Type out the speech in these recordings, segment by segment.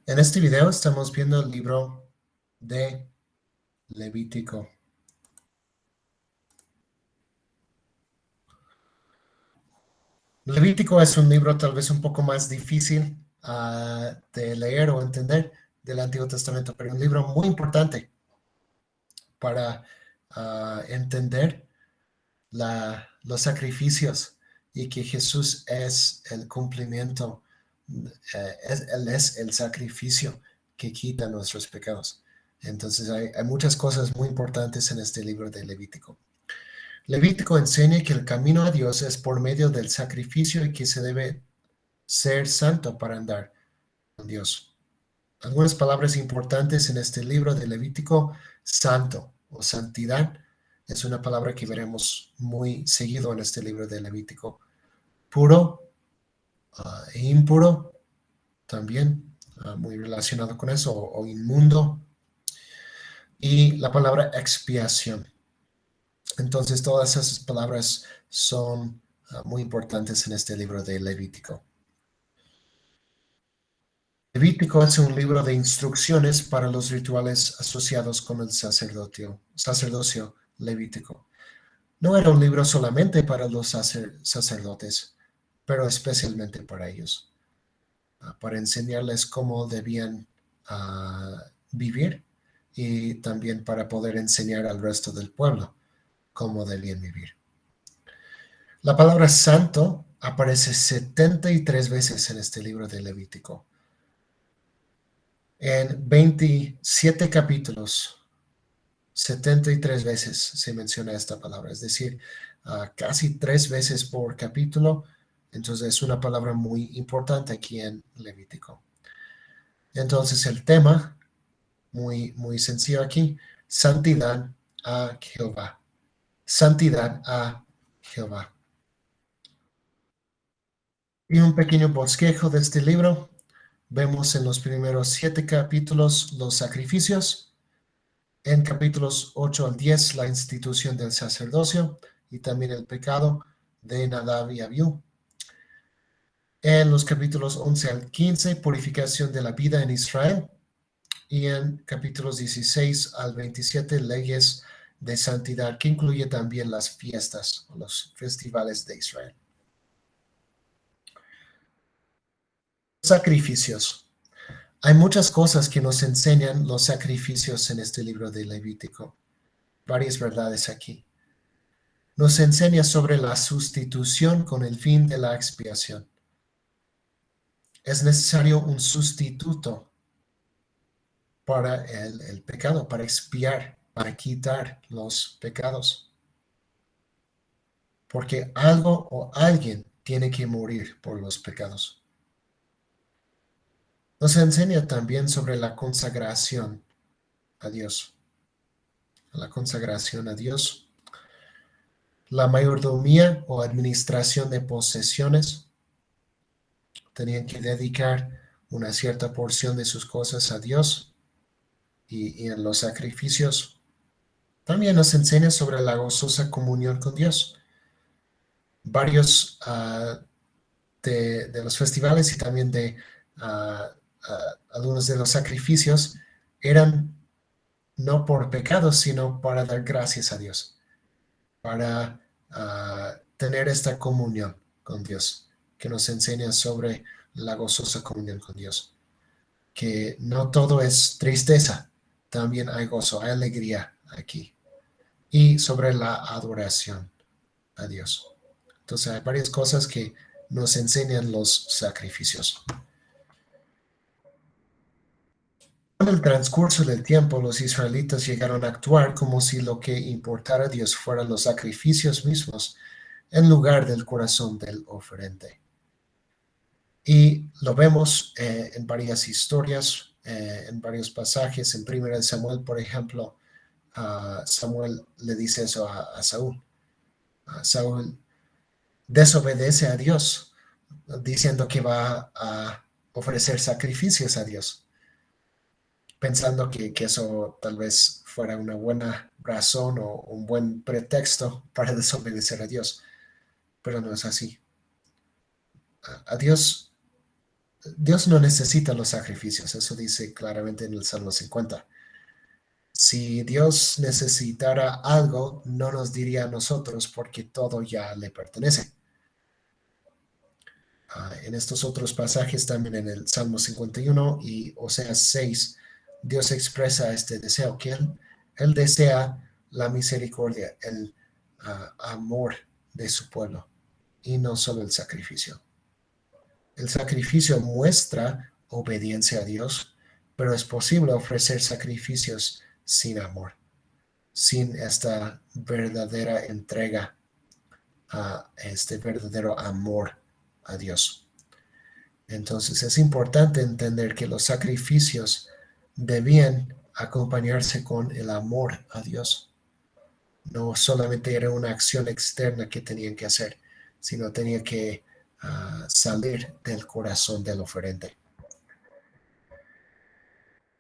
En este video estamos viendo el libro de Levítico. Levítico es un libro tal vez un poco más difícil de leer o entender del Antiguo Testamento, pero un libro muy importante para entender los sacrificios y que Jesús es el cumplimiento, Él es el sacrificio que quita nuestros pecados. Entonces hay muchas cosas muy importantes en este libro de Levítico. Levítico enseña que el camino a Dios es por medio del sacrificio y que se debe ser santo para andar con Dios. Algunas palabras importantes en este libro de Levítico: santo o santidad es una palabra que veremos muy seguido en este libro de Levítico. Puro e impuro también, muy relacionado con eso, o inmundo. Y la palabra expiación. Entonces, todas esas palabras son muy importantes en este libro de Levítico. Levítico es un libro de instrucciones para los rituales asociados con el sacerdocio levítico. No era un libro solamente para los sacerdotes, pero especialmente para ellos, para enseñarles cómo debían vivir y también para poder enseñar al resto del pueblo cómo debían vivir. La palabra santo aparece 73 veces en este libro de Levítico. En 27 capítulos, 73 veces se menciona esta palabra, es decir, casi 3 veces por capítulo. Entonces es una palabra muy importante aquí en Levítico. Entonces el tema, muy sencillo aquí: santidad a Jehová. Santidad a Jehová. Y un pequeño bosquejo de este libro. Vemos en los primeros 7 capítulos los sacrificios. En capítulos 8 al 10, la institución del sacerdocio y también el pecado de Nadab y Abiú. En los capítulos 11 al 15, purificación de la vida en Israel. Y en capítulos 16 al 27, leyes de santidad, que incluye también las fiestas o los festivales de Israel. Sacrificios. Hay muchas cosas que nos enseñan los sacrificios en este libro de Levítico. Varias verdades aquí. Nos enseña sobre la sustitución con el fin de la expiación. Es necesario un sustituto para el pecado, para expiar, para quitar los pecados. Porque algo o alguien tiene que morir por los pecados. Nos enseña también sobre la consagración a Dios. La consagración a Dios. La mayordomía o administración de posesiones. Tenían que dedicar una cierta porción de sus cosas a Dios, y en los sacrificios. También nos enseña sobre la gozosa comunión con Dios. Varios de los festivales y también de algunos de los sacrificios eran no por pecados, sino para dar gracias a Dios, para tener esta comunión con Dios, que nos enseña sobre la gozosa comunión con Dios, que no todo es tristeza, también hay gozo, hay alegría aquí. Y sobre la adoración a Dios. Entonces hay varias cosas que nos enseñan los sacrificios. Con el transcurso del tiempo, los israelitas llegaron a actuar como si lo que importara a Dios fueran los sacrificios mismos, en lugar del corazón del oferente. Y lo vemos en varias historias, en varios pasajes. En 1 Samuel, por ejemplo, Samuel le dice eso a Saúl. Saúl desobedece a Dios, diciendo que va a ofrecer sacrificios a Dios, pensando que eso tal vez fuera una buena razón o un buen pretexto para desobedecer a Dios, pero no es así. A Dios Dios no necesita los sacrificios, eso dice claramente en el Salmo 50. Si Dios necesitara algo, no nos diría a nosotros porque todo ya le pertenece. En estos otros pasajes, también en el Salmo 51 y Oseas 6, Dios expresa este deseo, que él desea la misericordia, el amor de su pueblo y no solo el sacrificio. El sacrificio muestra obediencia a Dios, pero es posible ofrecer sacrificios sin amor, sin esta verdadera entrega, a este verdadero amor a Dios. Entonces es importante entender que los sacrificios debían acompañarse con el amor a Dios. No solamente era una acción externa que tenían que hacer, sino tenía que salir del corazón del oferente.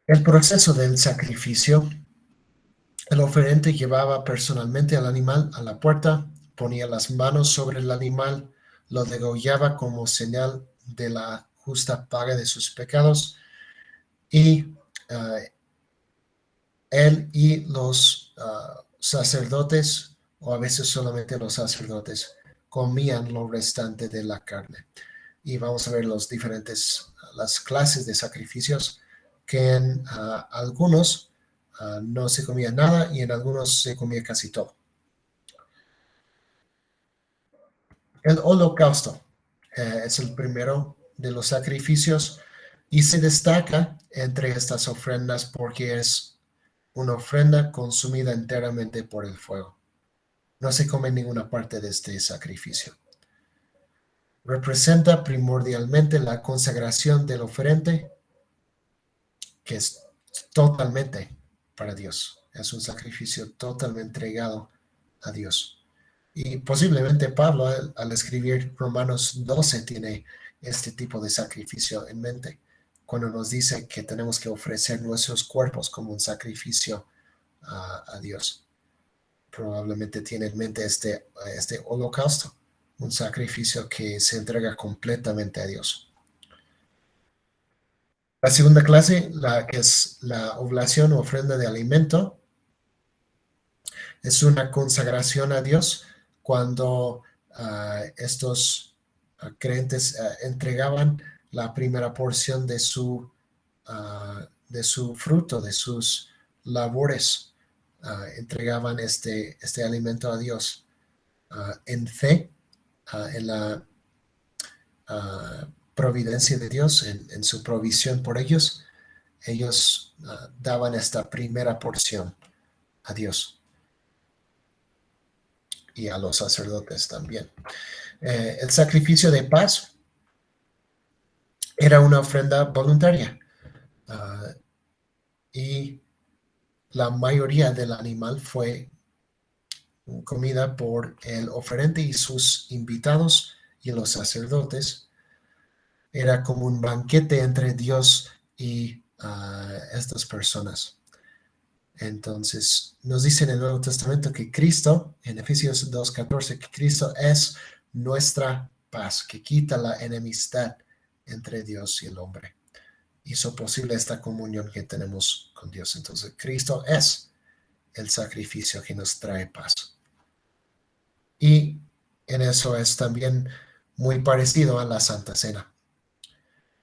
El proceso del sacrificio, el oferente llevaba personalmente al animal a la puerta, ponía las manos sobre el animal, lo degollaba como señal de la justa paga de sus pecados y él y los sacerdotes, o a veces solamente los sacerdotes, comían lo restante de la carne. Y vamos a ver las clases de sacrificios, que en algunos no se comía nada y en algunos se comía casi todo. El holocausto es el primero de los sacrificios y se destaca entre estas ofrendas porque es una ofrenda consumida enteramente por el fuego. No se come ninguna parte de este sacrificio. Representa primordialmente la consagración del oferente, que es totalmente para Dios. Es un sacrificio totalmente entregado a Dios. Y posiblemente Pablo, al escribir Romanos 12, tiene este tipo de sacrificio en mente, cuando nos dice que tenemos que ofrecer nuestros cuerpos como un sacrificio a Dios. Probablemente tiene en mente este holocausto, un sacrificio que se entrega completamente a Dios. La segunda clase, la que es la oblación o ofrenda de alimento, es una consagración a Dios cuando estos creyentes entregaban la primera porción de su fruto, de sus labores, entregaban este alimento a Dios en fe, en la providencia de Dios, en su provisión por ellos. Ellos daban esta primera porción a Dios y a los sacerdotes también. El sacrificio de paz era una ofrenda voluntaria y la mayoría del animal fue comida por el oferente y sus invitados y los sacerdotes. Era como un banquete entre Dios y estas personas. Entonces, nos dice en el Nuevo Testamento que Cristo, en Efesios 2:14, que Cristo es nuestra paz, que quita la enemistad entre Dios y el hombre. Hizo posible esta comunión que tenemos con Dios. Entonces, Cristo es el sacrificio que nos trae paz. Y en eso es también muy parecido a la Santa Cena,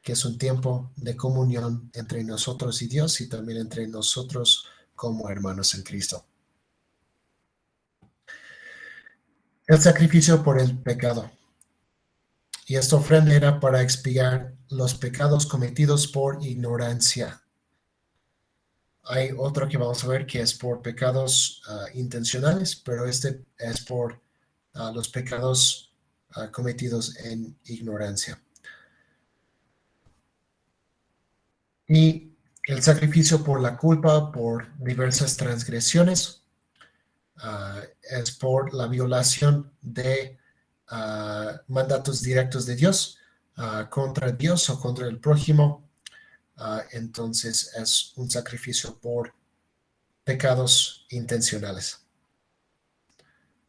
que es un tiempo de comunión entre nosotros y Dios y también entre nosotros como hermanos en Cristo. El sacrificio por el pecado. Y esta ofrenda era para expiar los pecados cometidos por ignorancia. Hay otro que vamos a ver que es por pecados intencionales, pero este es por los pecados cometidos en ignorancia. Y el sacrificio por la culpa, por diversas transgresiones, es por la violación de mandatos directos de Dios contra Dios o contra el prójimo. Entonces es un sacrificio por pecados intencionales,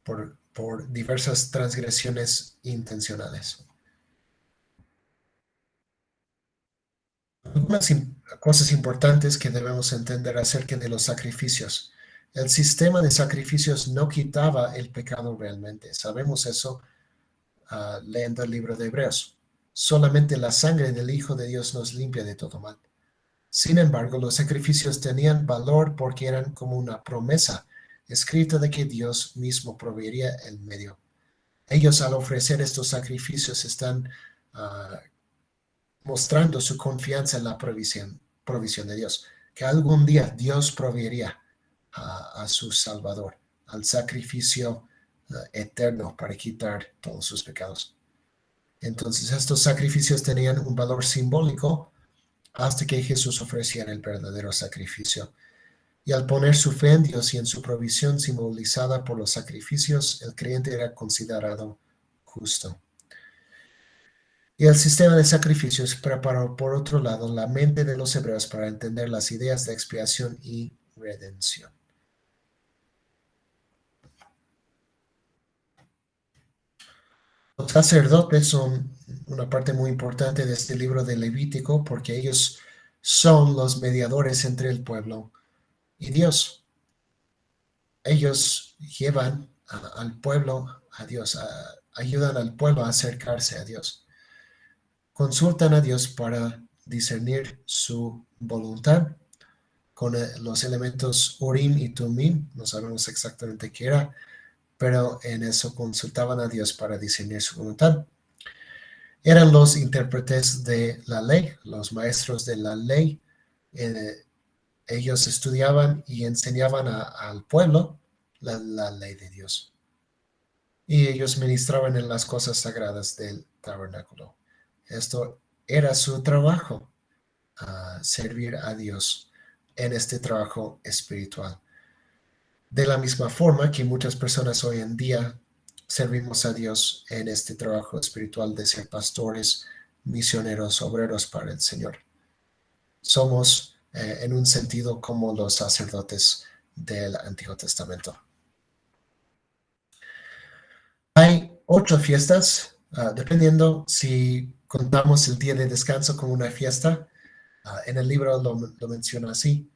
por diversas transgresiones intencionales. Algunas cosas importantes que debemos entender acerca de los sacrificios. El sistema de sacrificios no quitaba el pecado realmente. Sabemos eso leyendo el libro de Hebreos. Solamente la sangre del Hijo de Dios nos limpia de todo mal. Sin embargo, los sacrificios tenían valor porque eran como una promesa escrita de que Dios mismo proveería el medio. Ellos al ofrecer estos sacrificios están uh, mostrando su confianza en la provisión de Dios, que algún día Dios proveería a su Salvador, al sacrificio eterno para quitar todos sus pecados. Entonces estos sacrificios tenían un valor simbólico hasta que Jesús ofreciera el verdadero sacrificio. Y al poner su fe en Dios y en su provisión simbolizada por los sacrificios, el creyente era considerado justo. Y el sistema de sacrificios preparó, por otro lado, la mente de los hebreos para entender las ideas de expiación y redención. Los sacerdotes son una parte muy importante de este libro de Levítico porque ellos son los mediadores entre el pueblo y Dios. Ellos llevan al pueblo a Dios, ayudan al pueblo a acercarse a Dios. Consultan a Dios para discernir su voluntad con los elementos Urim y Tumim, no sabemos exactamente qué era, pero en eso consultaban a Dios para discernir su voluntad. Eran los intérpretes de la ley, los maestros de la ley. Ellos estudiaban y enseñaban al pueblo la ley de Dios. Y ellos ministraban en las cosas sagradas del tabernáculo. Esto era su trabajo, servir a Dios en este trabajo espiritual. De la misma forma que muchas personas hoy en día servimos a Dios en este trabajo espiritual de ser pastores, misioneros, obreros para el Señor. Somos en un sentido como los sacerdotes del Antiguo Testamento. Hay 8 fiestas, dependiendo si contamos el día de descanso como una fiesta. En el libro lo menciona así,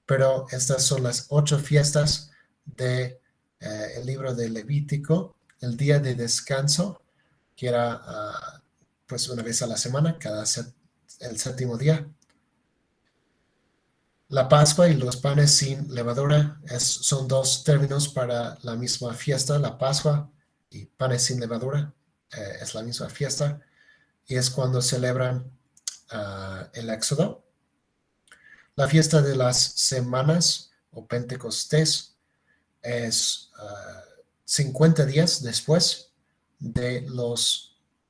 pero estas son las 8 fiestas del libro de Levítico. El día de descanso, que era pues una vez a la semana, el séptimo día. La Pascua y los panes sin levadura son 2 términos para la misma fiesta. La Pascua y panes sin levadura es la misma fiesta y es cuando celebran el Éxodo. La fiesta de las semanas o Pentecostés es 50 días después de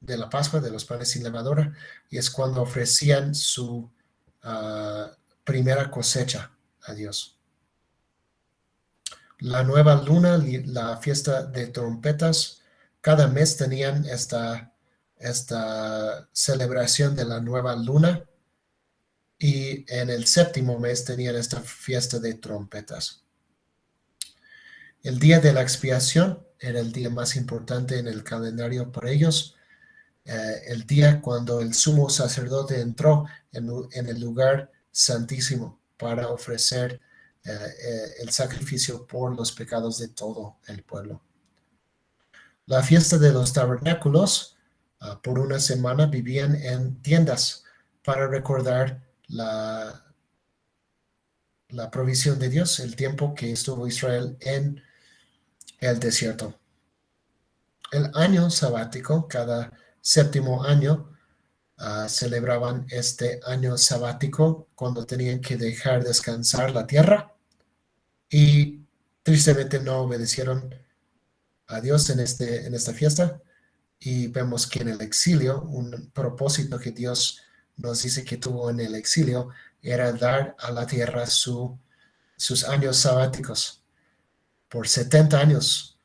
la Pascua, de los panes sin levadura, y es cuando ofrecían su primera cosecha a Dios. La nueva luna, la fiesta de trompetas, cada mes tenían esta celebración de la nueva luna y en el séptimo mes tenían esta fiesta de trompetas. El día de la expiación era el día más importante en el calendario para ellos, el día cuando el sumo sacerdote entró en el lugar santísimo para ofrecer el sacrificio por los pecados de todo el pueblo. La fiesta de los tabernáculos, por una semana vivían en tiendas para recordar la provisión de Dios, el tiempo que estuvo Israel en el desierto. El año sabático, cada séptimo año, celebraban este año sabático cuando tenían que dejar descansar la tierra y tristemente no obedecieron a Dios en esta fiesta y vemos que en el exilio, un propósito que Dios nos dice que tuvo en el exilio era dar a la tierra sus años sabáticos. Por 70 años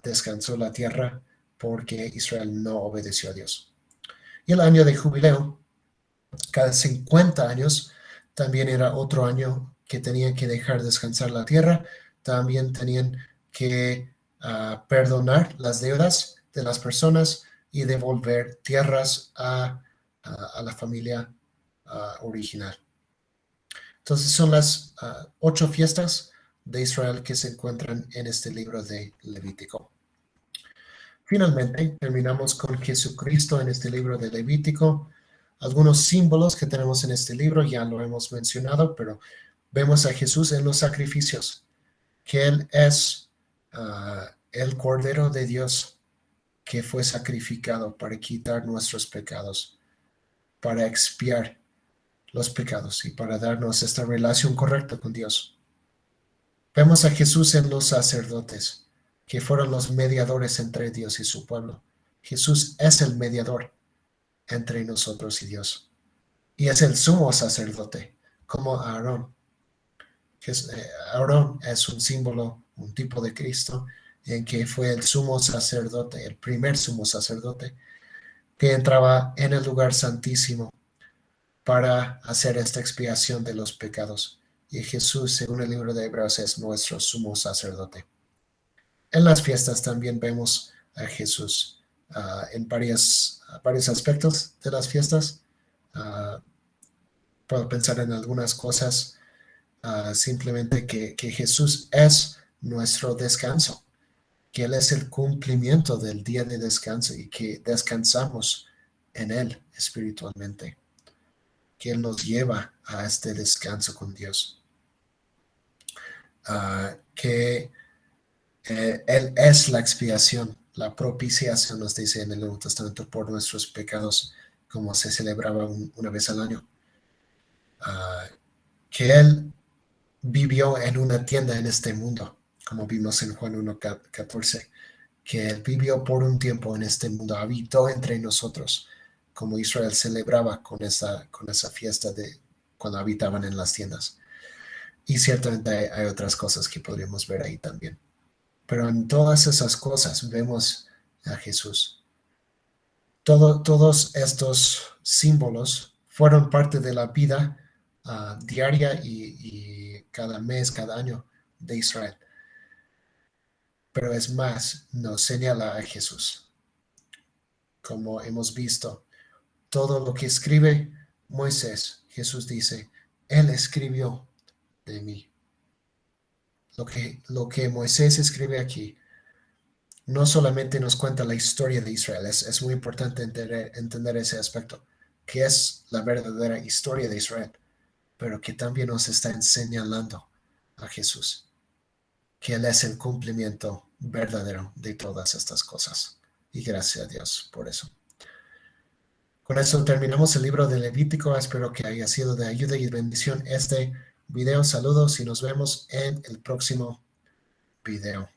descansó la tierra porque Israel no obedeció a Dios. Y el año de jubileo, cada 50 años, también era otro año que tenían que dejar descansar la tierra. También tenían que perdonar las deudas de las personas y devolver tierras a la familia original. Entonces son las 8 fiestas de Israel que se encuentran en este libro de Levítico. Finalmente, terminamos con Jesucristo en este libro de Levítico. Algunos símbolos que tenemos en este libro ya lo hemos mencionado, pero vemos a Jesús en los sacrificios, que Él es el Cordero de Dios que fue sacrificado para quitar nuestros pecados, para expiar los pecados y para darnos esta relación correcta con Dios. Vemos a Jesús en los sacerdotes, que fueron los mediadores entre Dios y su pueblo. Jesús es el mediador entre nosotros y Dios. Y es el sumo sacerdote, como Aarón. Aarón es un símbolo, un tipo de Cristo, en que fue el sumo sacerdote, el primer sumo sacerdote, que entraba en el lugar santísimo para hacer esta expiación de los pecados. Y Jesús, según el libro de Hebreos, es nuestro sumo sacerdote. En las fiestas también vemos a Jesús en varios aspectos de las fiestas. Puedo pensar en algunas cosas, simplemente que Jesús es nuestro descanso, que Él es el cumplimiento del día de descanso y que descansamos en Él espiritualmente, que Él nos lleva a este descanso con Dios, que Él es la expiación, la propiciación, nos dice en el Nuevo Testamento, por nuestros pecados, como se celebraba una vez al año. Que Él vivió en una tienda en este mundo, como vimos en Juan 1:14, que Él vivió por un tiempo en este mundo, habitó entre nosotros, como Israel celebraba con esa fiesta de cuando habitaban en las tiendas. Y ciertamente hay otras cosas que podríamos ver ahí también. Pero en todas esas cosas vemos a Jesús. Todos estos símbolos fueron parte de la vida diaria y cada mes, cada año de Israel. Pero es más, nos señala a Jesús. Como hemos visto, todo lo que escribe Moisés, Jesús dice, Él escribió de mí. Lo que Moisés escribe aquí no solamente nos cuenta la historia de Israel, es muy importante entender ese aspecto, que es la verdadera historia de Israel, pero que también nos está señalando a Jesús, que Él es el cumplimiento verdadero de todas estas cosas. Y gracias a Dios por eso. Con eso terminamos el libro de Levítico. Espero que haya sido de ayuda y bendición este video. Saludos y nos vemos en el próximo video.